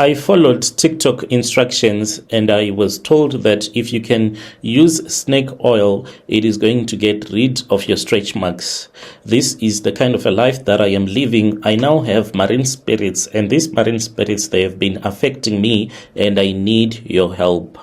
I followed TikTok instructions and I was told that if you can use snake oil, it is going to get rid of your stretch marks. This is the kind of a life that I am living. I now have marine spirits, and these marine spirits, they have been affecting me, and I need your help.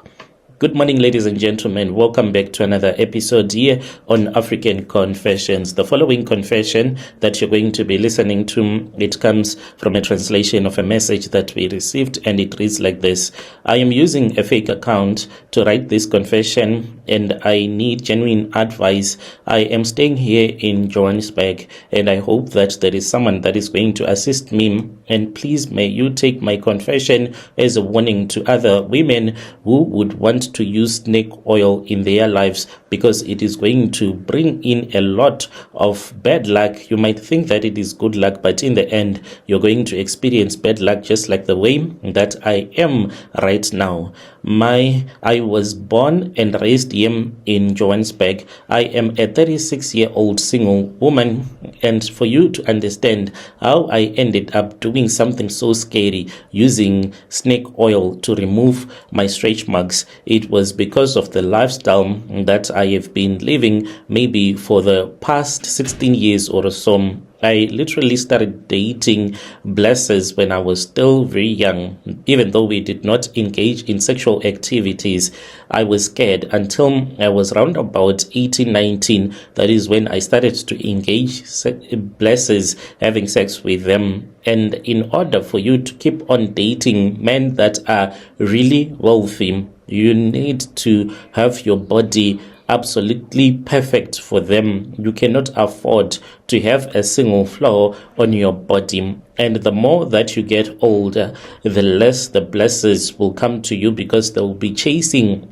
Good morning, ladies and gentlemen. Welcome back to another episode here on African Confessions. The following confession that you're going to be listening to, it comes from a translation of a message that we received, and it reads like this. I am using a fake account to write this confession, and I need genuine advice. I am staying here in Johannesburg, and I hope that there is someone that is going to assist me. And please, may you take my confession as a warning to other women who would want to use snake oil in their lives, because it is going to bring in a lot of bad luck. You might think that it is good luck, but in the end, you're going to experience bad luck, just like the way that I am right now. I was born and raised here in Johannesburg. I am a 36-year-old single woman, and for you to understand how I ended up doing something so scary, using snake oil to remove my stretch marks, it was because of the lifestyle that I have been living maybe for the past 16 years or so. I literally started dating blessers when I was still very young. Even though we did not engage in sexual activities, I was scared until I was around about 18, 19. That is when I started to engage blessers, having sex with them. And in order for you to keep on dating men that are really wealthy, you need to have your body absolutely perfect for them. You cannot afford to have a single flaw on your body. And the more that you get older, the less the blessings will come to you, because they will be chasing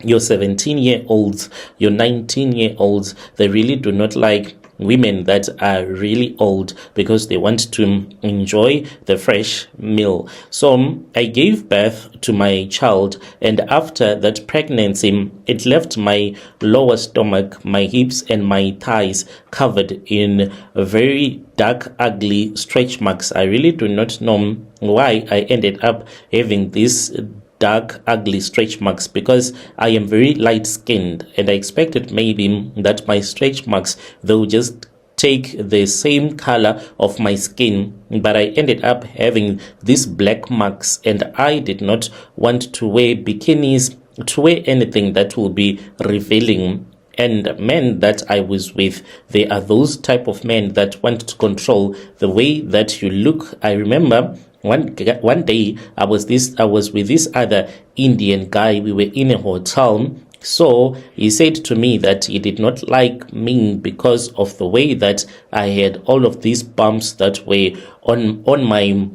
your 17-year-olds, your 19-year-olds. They really do not like women that are really old, because they want to enjoy the fresh meal. So I gave birth to my child, and after that pregnancy, it left my lower stomach, my hips and my thighs covered in very dark, ugly stretch marks. I really do not know why I ended up having this dark, ugly stretch marks, because I am very light skinned, and I expected maybe that my stretch marks, they'll just take the same color of my skin, but I ended up having these black marks, and I did not want to wear bikinis, to wear anything that will be revealing. And men that I was with, they are those type of men that want to control the way that you look. I remember one day I was with this other Indian guy. We were in a hotel. So he said to me that he did not like me because of the way that I had all of these bumps that were on my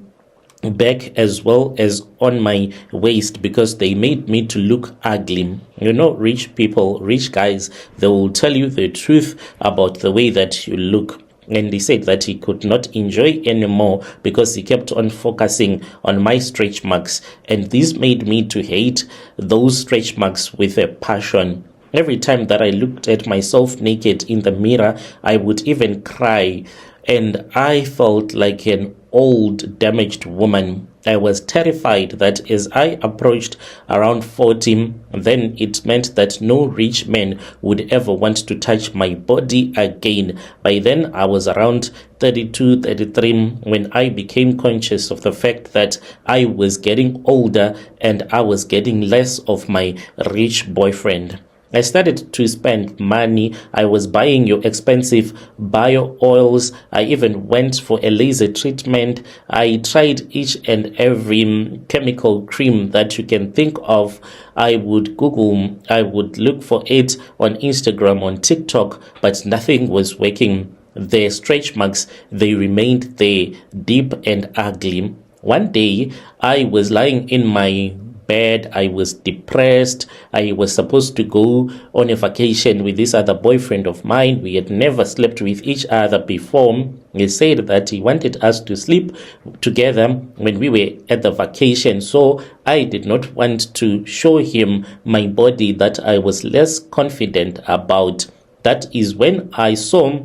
back as well as on my waist, because they made me to look ugly. You know, rich people, rich guys, they will tell you the truth about the way that you look. And he said that he could not enjoy anymore because he kept on focusing on my stretch marks. And this made me to hate those stretch marks with a passion. Every time that I looked at myself naked in the mirror, I would even cry. And I felt like an old, damaged woman. I was terrified that as I approached around 40, then it meant that no rich man would ever want to touch my body again. By then, I was around 32, 33 when I became conscious of the fact that I was getting older and I was getting less of my rich boyfriend. I started to spend money. I was buying your expensive bio oils. I even went for a laser treatment. I tried each and every chemical cream that you can think of. I would Google, I would look for it on Instagram, on TikTok, but nothing was working. The stretch marks, they remained there, deep and ugly. One day, I was lying in my bed. I was depressed. I was supposed to go on a vacation with this other boyfriend of mine. We had never slept with each other before. He said that he wanted us to sleep together when we were at the vacation. So I did not want to show him my body that I was less confident about. That is when I saw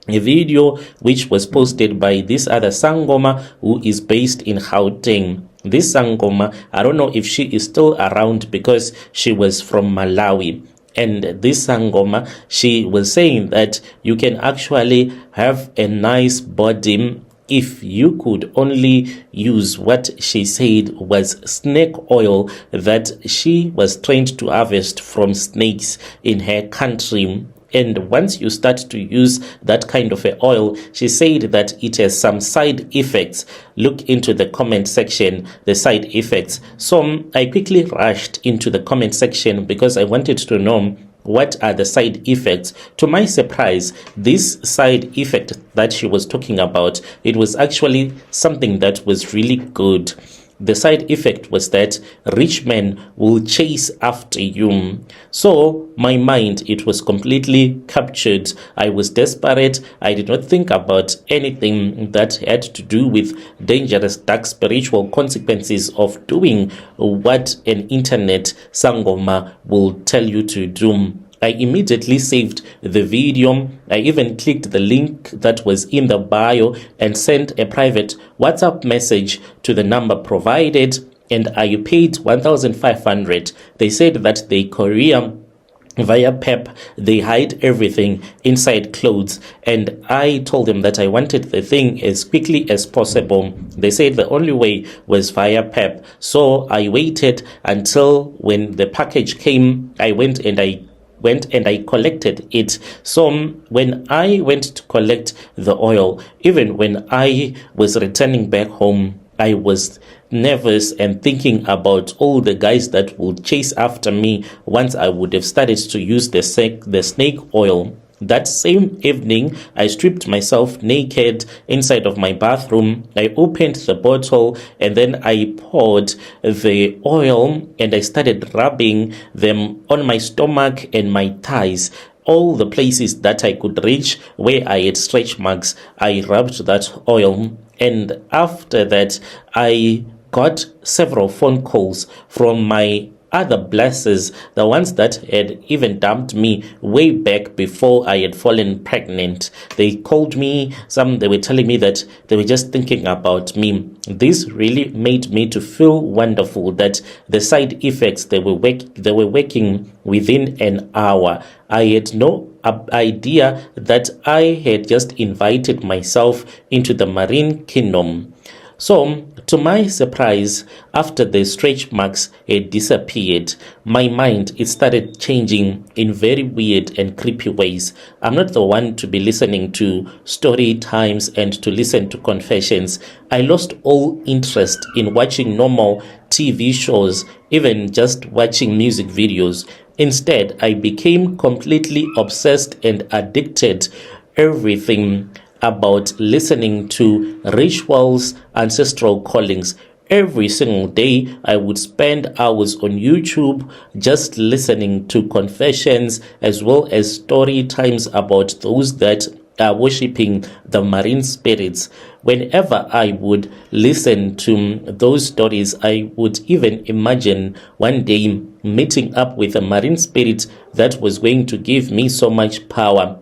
a video which was posted by this other Sangoma who is based in Gauteng. This Sangoma, I don't know if she is still around because she was from Malawi. And this Sangoma, she was saying that you can actually have a nice body if you could only use what she said was snake oil that she was trained to harvest from snakes in her country. And once you start to use that kind of a oil, she said that it has some side effects. Look into the comment section, the side effects. So I quickly rushed into the comment section because I wanted to know what are the side effects. To my surprise, this side effect that she was talking about, it was actually something that was really good. The side effect was that rich men will chase after you. So my mind, it was completely captured. I was desperate. I did not think about anything that had to do with dangerous, dark spiritual consequences of doing what an internet sangoma will tell you to do. I immediately saved the video. I even clicked the link that was in the bio and sent a private WhatsApp message to the number provided, and I paid 1,500. They said that they courier via PEP, they hide everything inside clothes, and I told them that I wanted the thing as quickly as possible. They said the only way was via PEP. So I waited until when the package came, I went and I collected it. So when I went to collect the oil, even when I was returning back home, I was nervous and thinking about all the guys that would chase after me once I would have started to use the snake oil. That same evening, I stripped myself naked inside of my bathroom. I opened the bottle and then I poured the oil and I started rubbing them on my stomach and my thighs. All the places that I could reach where I had stretch marks, I rubbed that oil. And after that, I got several phone calls from my other blessers, the ones that had even dumped me way back before I had fallen pregnant. They called me, they were telling me that they were just thinking about me. This really made me to feel wonderful that the side effects, they were working within an hour. I had no idea that I had just invited myself into the marine kingdom. So, to my surprise, after the stretch marks had disappeared, my mind, it started changing in very weird and creepy ways. I'm not the one to be listening to story times and to listen to confessions. I lost all interest in watching normal TV shows, even just watching music videos. Instead, I became completely obsessed and addicted. Everything about listening to rituals, ancestral callings. Every single day, I would spend hours on YouTube just listening to confessions as well as story times about those that are worshipping the marine spirits. Whenever I would listen to those stories, I would even imagine one day meeting up with a marine spirit that was going to give me so much power.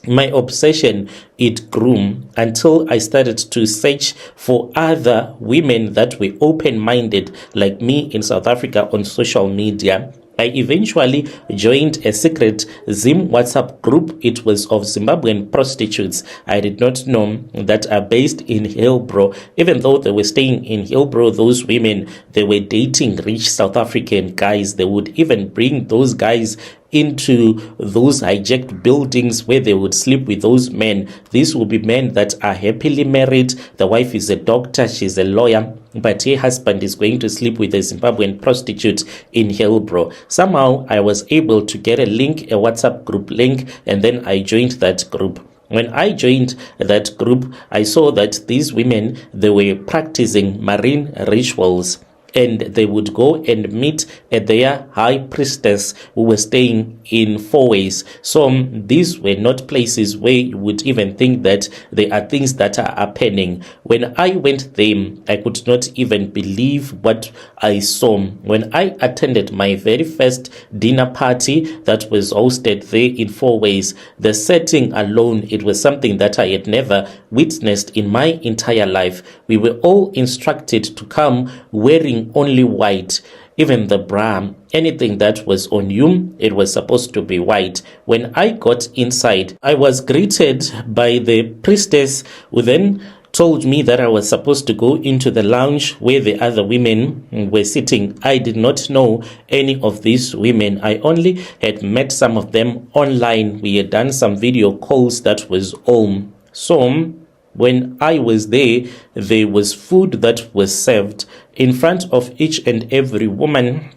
My obsession, it grew until I started to search for other women that were open-minded like me in South Africa on social media. I eventually joined a secret Zim WhatsApp group. It was of Zimbabwean prostitutes I did not know that are based in Hillbrow. Even though they were staying in Hillbrow, those women, they were dating rich South African guys. They would even bring those guys into those hijacked buildings where they would sleep with those men. These will be men that are happily married. The wife is a doctor, she's a lawyer, but her husband is going to sleep with a Zimbabwean prostitute in Hillbrow. Somehow I was able to get a link, a WhatsApp group link, and then I joined that group. When I joined that group, I saw that these women, they were practicing marine rituals. and they would go and meet at their high priestess who was staying in Fourways. So these were not places where you would even think that there are things that are happening. When I went there, I could not even believe what I saw. When I attended my very first dinner party that was hosted there in Fourways, the setting alone, it was something that I had never witnessed in my entire life. We were all instructed to come wearing only white. Even the bra, anything that was on you, it was supposed to be white. When I got inside, I was greeted by the priestess, who then told me that I was supposed to go into the lounge where the other women were sitting. I did not know any of these women. I only had met some of them online. We had done some video calls, that was all. So when I was there was food that was served in front of each and every woman.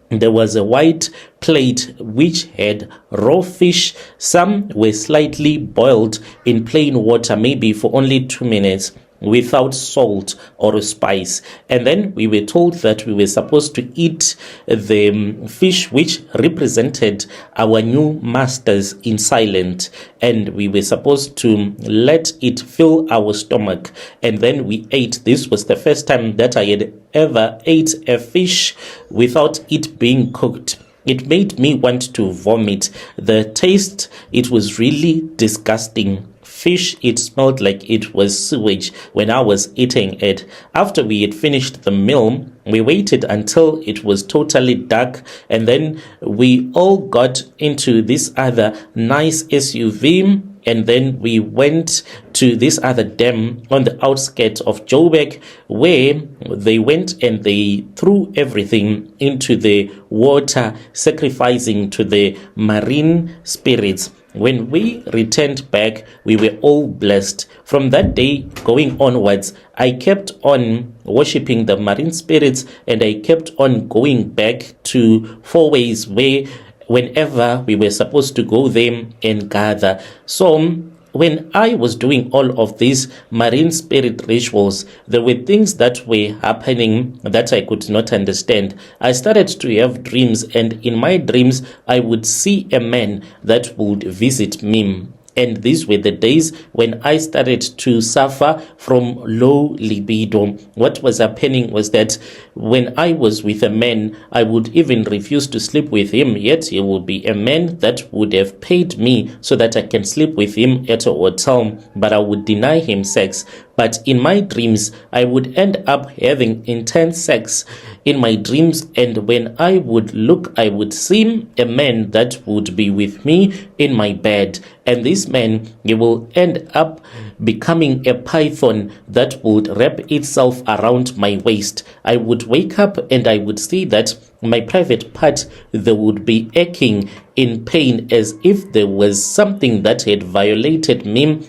There was a white plate which had raw fish. Some were slightly boiled in plain water, maybe for only 2 minutes, without salt or spice. And then we were told that we were supposed to eat the fish which represented our new masters in silence, and we were supposed to let it fill our stomach, and then we ate. This was the first time that I had ever ate a fish without it being cooked. It made me want to vomit. The taste, it was really disgusting. Fish, it smelled like it was sewage when I was eating it. After we had finished the meal, we waited until it was totally dark, and then we all got into this other nice SUV, and then we went to this other dam on the outskirts of Joburg, where they went and they threw everything into the water, sacrificing to the marine spirits. When we returned back, we were all blessed. From that day going onwards, I kept on worshipping the marine spirits, and I kept on going back to Fourways, where whenever we were supposed to go there and gather. So when I was doing all of these marine spirit rituals, there were things that were happening that I could not understand. I started to have dreams, and in my dreams, I would see a man that would visit me. And these were the days when I started to suffer from low libido. What was happening was that when I was with a man, I would even refuse to sleep with him, yet he would be a man that would have paid me so that I can sleep with him at a hotel, but I would deny him sex. But in my dreams, I would end up having intense sex in my dreams, and when I would look, I would see a man that would be with me in my bed, and this man, he will end up becoming a python that would wrap itself around my waist. I would wake up and I would see that my private part, there would be aching in pain, as if there was something that had violated me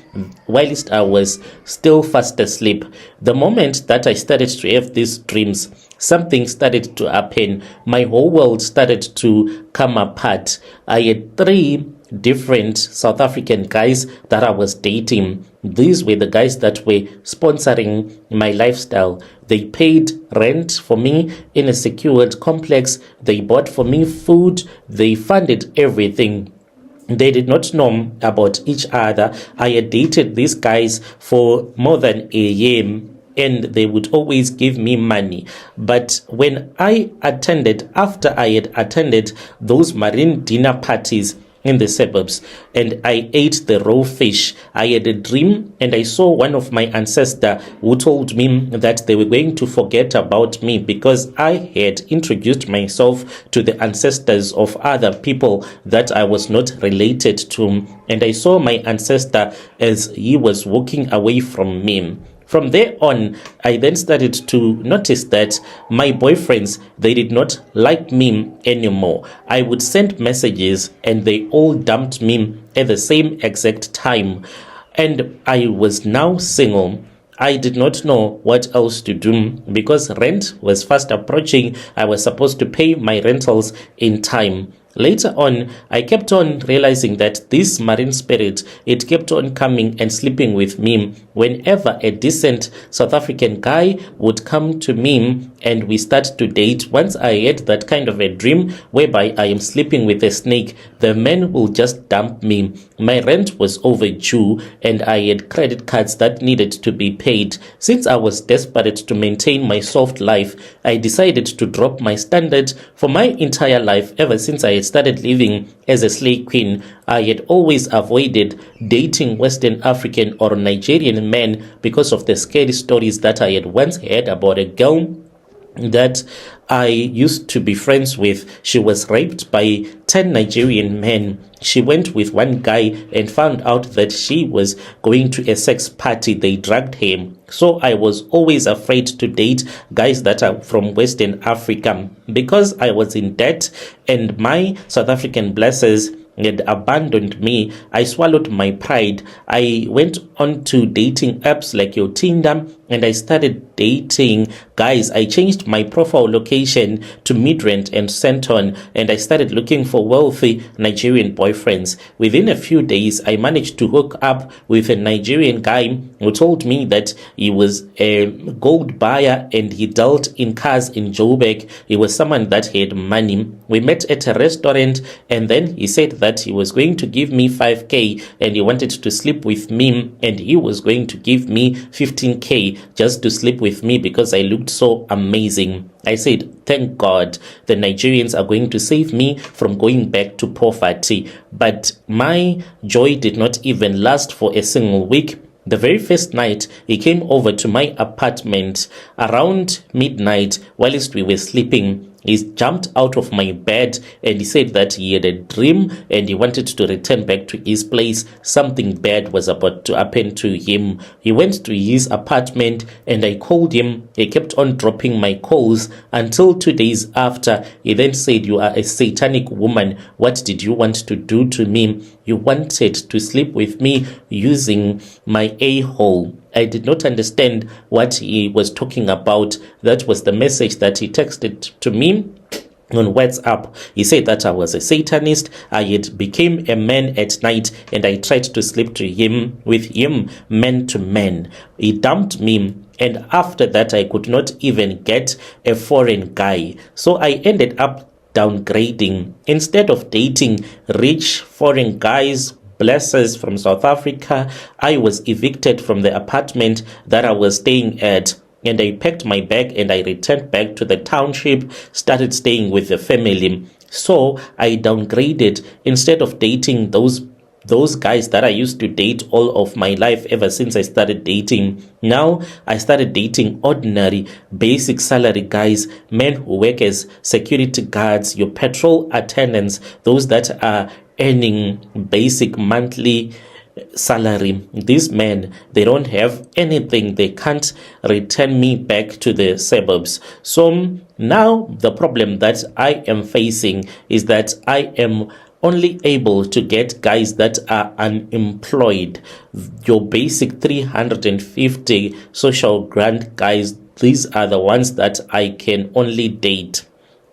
whilst I was still fast asleep. The moment that I started to have these dreams, something started to happen. My whole world started to come apart. I had 3 different South African guys that I was dating. These were the guys that were sponsoring my lifestyle. They paid rent for me in a secured complex. They bought for me food. They funded everything. They did not know about each other. I had dated these guys for more than a year, and they would always give me money. But when I attended, after I had attended those marine dinner parties in the suburbs, and I ate the raw fish, I had a dream, and I saw one of my ancestors who told me that they were going to forget about me because I had introduced myself to the ancestors of other people that I was not related to. And I saw my ancestor as he was walking away from me. From there on, I then started to notice that my boyfriends, they did not like me anymore. I would send messages and they all dumped me at the same exact time. And I was now single. I did not know what else to do because rent was fast approaching. I was supposed to pay my rentals in time. Later on, I kept on realizing that this marine spirit, it kept on coming and sleeping with me. Whenever a decent South African guy would come to me, and we start to date. Once I had that kind of a dream whereby I am sleeping with a snake, the man will just dump me. My rent was overdue and I had credit cards that needed to be paid. Since I was desperate to maintain my soft life, I decided to drop my standard. For my entire life, ever since I had started living as a slave queen, I had always avoided dating Western African or Nigerian men because of the scary stories that I had once heard about a girl that I used to be friends with. She was raped by 10 Nigerian men. She went with one guy and found out that she was going to a sex party. They drugged him. So I was always afraid to date guys that are from Western Africa because I was in debt and my South African blessers had abandoned me. I swallowed my pride. I went on to dating apps like your Tinder and I started dating guys. I changed my profile location to Midrand and Centon and I started looking for wealthy Nigerian boyfriends. Within a few days, I managed to hook up with a Nigerian guy who told me that he was a gold buyer and he dealt in cars in Joburg. He was someone that had money. We met at a restaurant and then he said that he was going to give me 5k and he wanted to sleep with me and he was going to give me 15k just to sleep with me because I looked so amazing. I said, thank God the Nigerians are going to save me from going back to poverty. But my joy did not even last for a single week. The very first night, he came over to my apartment around midnight whilst we were sleeping. He jumped out of my bed and he said that he had a dream and he wanted to return back to his place. Something bad was about to happen to him. He went to his apartment and I called him. He kept on dropping my calls until 2 days after. He then said, "You are a satanic woman. What did you want to do to me? You wanted to sleep with me using my a-hole." I did not understand what he was talking about. That was the message that he texted to me on WhatsApp. He said that I was a Satanist. I had became a man at night and I tried to sleep with him man to man. He dumped me. And after that, I could not even get a foreign guy. So I ended up downgrading. Instead of dating rich foreign guys, blessers from South Africa, I was evicted from the apartment that I was staying at. And I packed my bag and I returned back to the township, started staying with the family. So I downgraded. Instead of dating those guys that I used to date all of my life ever since I started dating, now I started dating ordinary basic salary guys, men who work as security guards, your patrol attendants, those that are earning basic monthly salary. These men, they don't have anything. They can't return me back to the suburbs. So now the problem that I am facing is that I am only able to get guys that are unemployed. Your basic 350 social grant guys, these are the ones that I can only date.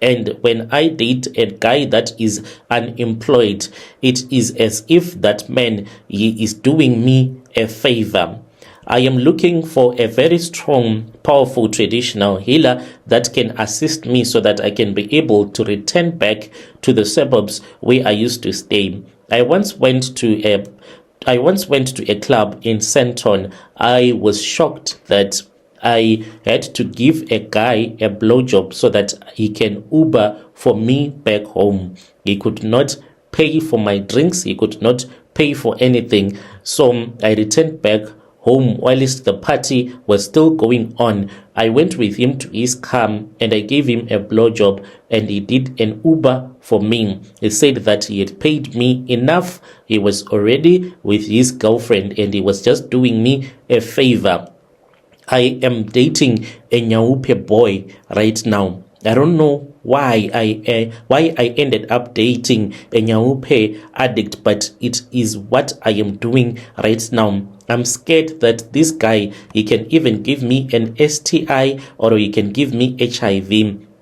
And when I date a guy that is unemployed, it is as if that man, he is doing me a favor. I am looking for a very strong, powerful traditional healer that can assist me so that I can be able to return back to the suburbs where I used to stay. I once went to a club in Centon. I was shocked that I had to give a guy a blowjob so that he can Uber for me back home. He could not pay for my drinks. He could not pay for anything. So I returned back home whilst the party was still going on. I went with him to his car and I gave him a blowjob and he did an Uber for me. He said that he had paid me enough. He was already with his girlfriend and he was just doing me a favor. I am dating a Nyaupe boy right now. I don't know why I ended up dating a Nyaupe addict, but it is what I am doing right now. I'm scared that this guy, he can even give me an STI or he can give me HIV.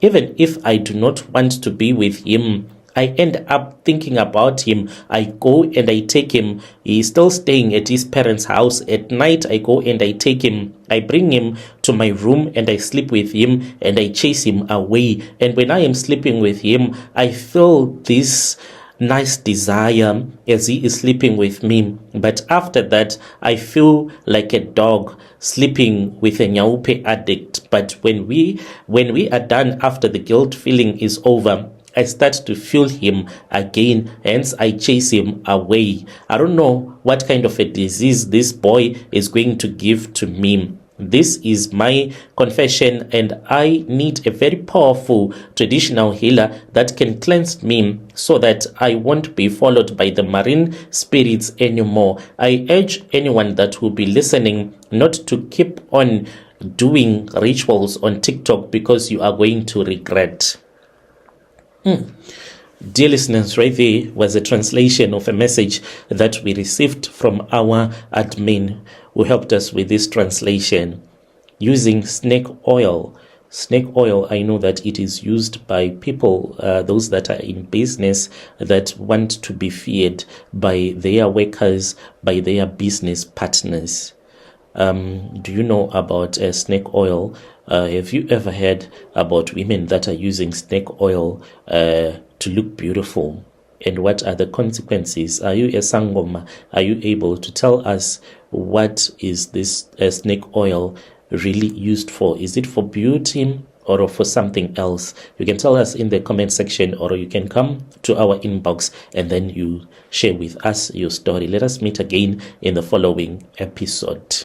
Even if I do not want to be with him, I end up thinking about him. I go and I take him. He's still staying at his parents' house. At night, I go and I take him. I bring him to my room and I sleep with him and I chase him away. And when I am sleeping with him, I feel this nice desire as he is sleeping with me. But after that, I feel like a dog sleeping with a nyaupe addict. But when we are done, after the guilt feeling is over, I start to feel him again, hence I chase him away. I don't know what kind of a disease this boy is going to give to me. This is my confession, and I need a very powerful traditional healer that can cleanse me so that I won't be followed by the marine spirits anymore. I urge anyone that will be listening not to keep on doing rituals on TikTok because you are going to regret. Dear listeners, right there was a translation of a message that we received from our admin who helped us with this translation using snake oil. Snake oil, I know that it is used by people, those that are in business, that want to be feared by their workers, by their business partners. Do you know about snake oil? Have you ever heard about women that are using snake oil to look beautiful? And what are the consequences? Are you a sangoma? Are you able to tell us what is this snake oil really used for? Is it for beauty or for something else? You can tell us in the comment section, or you can come to our inbox and then you share with us your story. Let us meet again in the following episode.